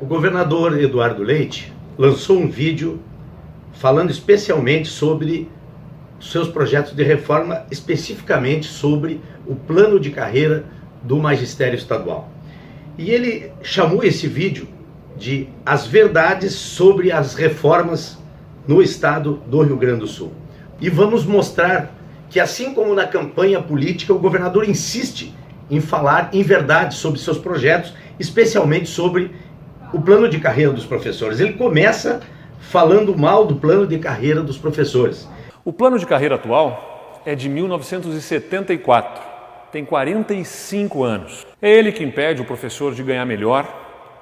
O governador Eduardo Leite lançou um vídeo falando especialmente sobre seus projetos de reforma, especificamente sobre o plano de carreira do magistério estadual. E ele chamou esse vídeo de As Verdades sobre as Reformas no Estado do Rio Grande do Sul. E vamos mostrar que, assim como na campanha política, o governador insiste em falar em verdade sobre seus projetos, especialmente sobre o plano de carreira dos professores. Ele começa falando mal do plano de carreira dos professores. O plano de carreira atual é de 1974, tem 45 anos. É ele que impede o professor de ganhar melhor,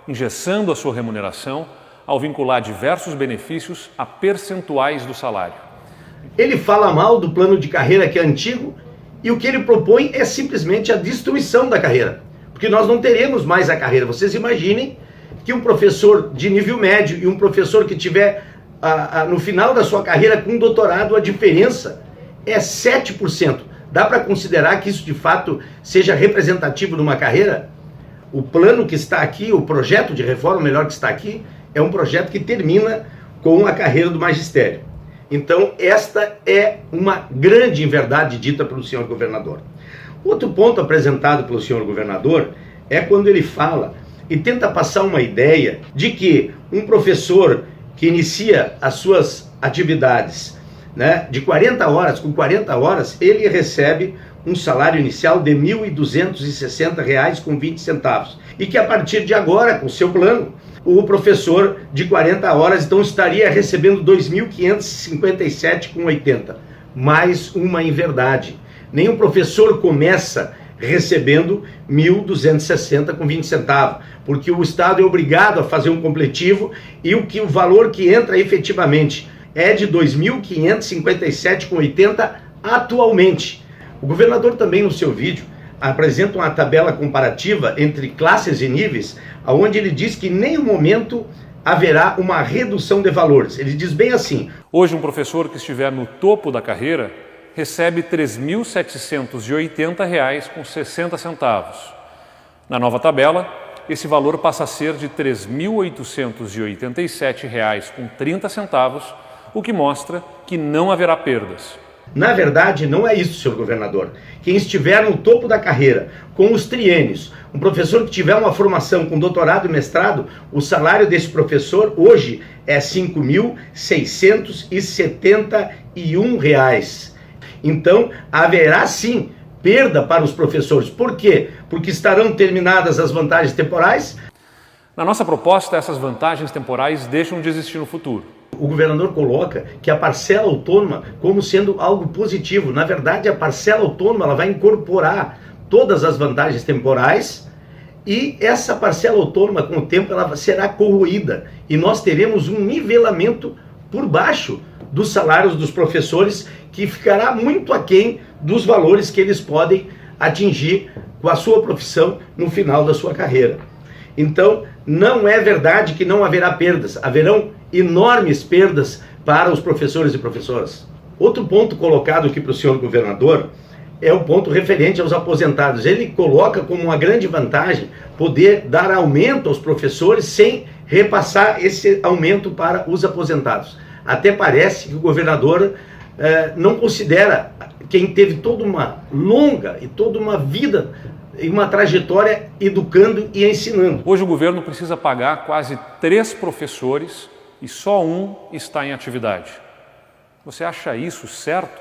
engessando a sua remuneração ao vincular diversos benefícios a percentuais do salário. Ele fala mal do plano de carreira que é antigo e o que ele propõe é simplesmente a destruição da carreira, porque nós não teremos mais a carreira. Vocês imaginem que um professor de nível médio e um professor que tiver no final da sua carreira com doutorado, a diferença é 7%. Dá para considerar que isso de fato seja representativo de uma carreira? O plano que está aqui, o projeto de reforma melhor que está aqui, é um projeto que termina com a carreira do magistério. Então esta é uma grande inverdade dita pelo senhor governador. Outro ponto apresentado pelo senhor governador é quando ele fala e tenta passar uma ideia de que um professor que inicia as suas atividades, de 40 horas, com 40 horas, ele recebe um salário inicial de R$ 1.260,20. E que a partir de agora, com o seu plano, o professor de 40 horas então estaria recebendo R$ 2.557,80. Mais uma inverdade. Nenhum professor começa recebendo R$ 1.260,20, porque o Estado é obrigado a fazer um completivo e o valor que entra efetivamente é de R$ 2.557,80 atualmente. O governador também no seu vídeo apresenta uma tabela comparativa entre classes e níveis, onde ele diz que em nenhum momento haverá uma redução de valores. Ele diz bem assim: hoje um professor que estiver no topo da carreira recebe R$ 3.780,60. Na nova tabela, esse valor passa a ser de R$ 3.887,30, o que mostra que não haverá perdas. Na verdade, não é isso, senhor governador. Quem estiver no topo da carreira, com os triênios, um professor que tiver uma formação com doutorado e mestrado, o salário desse professor hoje é R$ 5.671. Então, haverá sim perda para os professores. Por quê? Porque estarão terminadas as vantagens temporais. Na nossa proposta, essas vantagens temporais deixam de existir no futuro. O governador coloca que a parcela autônoma como sendo algo positivo. Na verdade, a parcela autônoma ela vai incorporar todas as vantagens temporais e essa parcela autônoma, com o tempo, ela será corroída e nós teremos um nivelamento por baixo dos salários dos professores, que ficará muito aquém dos valores que eles podem atingir com a sua profissão no final da sua carreira. Então, não é verdade que não haverá perdas, haverão enormes perdas para os professores e professoras. Outro ponto colocado aqui para o senhor governador é o ponto referente aos aposentados. Ele coloca como uma grande vantagem poder dar aumento aos professores sem repassar esse aumento para os aposentados. Até parece que o governador não considera quem teve toda uma longa e toda uma vida e uma trajetória educando e ensinando. Hoje o governo precisa pagar quase 3 professores e só um está em atividade. Você acha isso certo?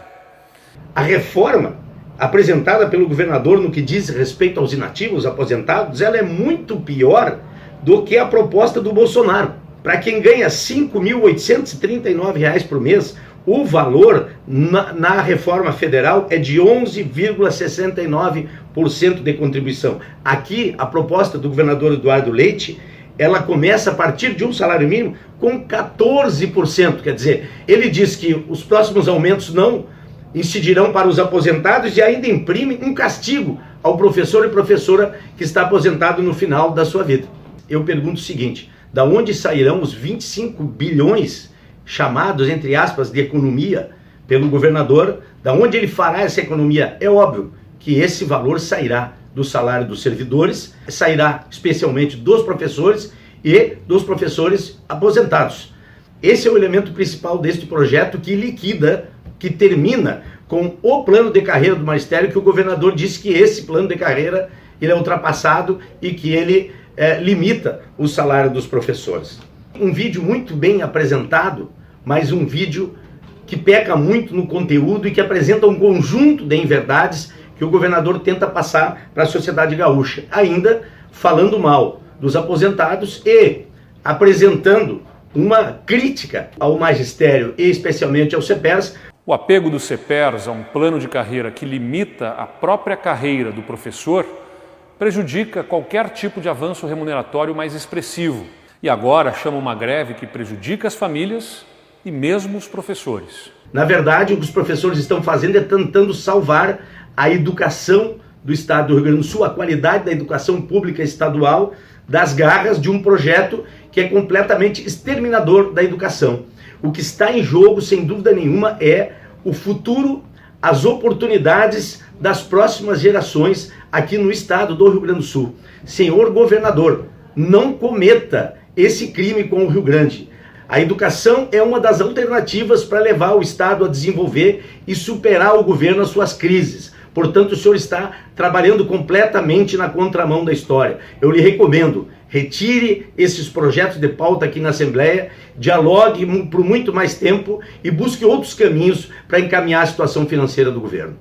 A reforma apresentada pelo governador no que diz respeito aos inativos, aposentados, ela é muito pior do que a proposta do Bolsonaro. Para quem ganha R$ 5.839 por mês, o valor na reforma federal é de 11,69% de contribuição. Aqui, a proposta do governador Eduardo Leite, ela começa a partir de um salário mínimo com 14%. Quer dizer, ele diz que os próximos aumentos não incidirão para os aposentados e ainda imprime um castigo ao professor e professora que está aposentado no final da sua vida. Eu pergunto o seguinte: da onde sairão os 25 bilhões chamados, entre aspas, de economia pelo governador? Da onde ele fará essa economia? É óbvio que esse valor sairá do salário dos servidores, sairá especialmente dos professores e dos professores aposentados. Esse é o elemento principal deste projeto que liquida, que termina com o plano de carreira do magistério, que o governador disse que esse plano de carreira ele é ultrapassado e que ele limita o salário dos professores. Um vídeo muito bem apresentado, mas um vídeo que peca muito no conteúdo e que apresenta um conjunto de inverdades que o governador tenta passar para a sociedade gaúcha, ainda falando mal dos aposentados e apresentando uma crítica ao magistério e especialmente ao CEPERS. O apego do CEPERS a um plano de carreira que limita a própria carreira do professor prejudica qualquer tipo de avanço remuneratório mais expressivo. E agora chama uma greve que prejudica as famílias e mesmo os professores. Na verdade, o que os professores estão fazendo é tentando salvar a educação do Estado do Rio Grande do Sul, a qualidade da educação pública estadual, das garras de um projeto que é completamente exterminador da educação. O que está em jogo, sem dúvida nenhuma, é o futuro, as oportunidades das próximas gerações aqui no Estado do Rio Grande do Sul. Senhor governador, não cometa esse crime com o Rio Grande. A educação é uma das alternativas para levar o Estado a desenvolver e superar o governo as suas crises. Portanto, o senhor está trabalhando completamente na contramão da história. Eu lhe recomendo, retire esses projetos de pauta aqui na Assembleia, dialogue por muito mais tempo e busque outros caminhos para encaminhar a situação financeira do governo.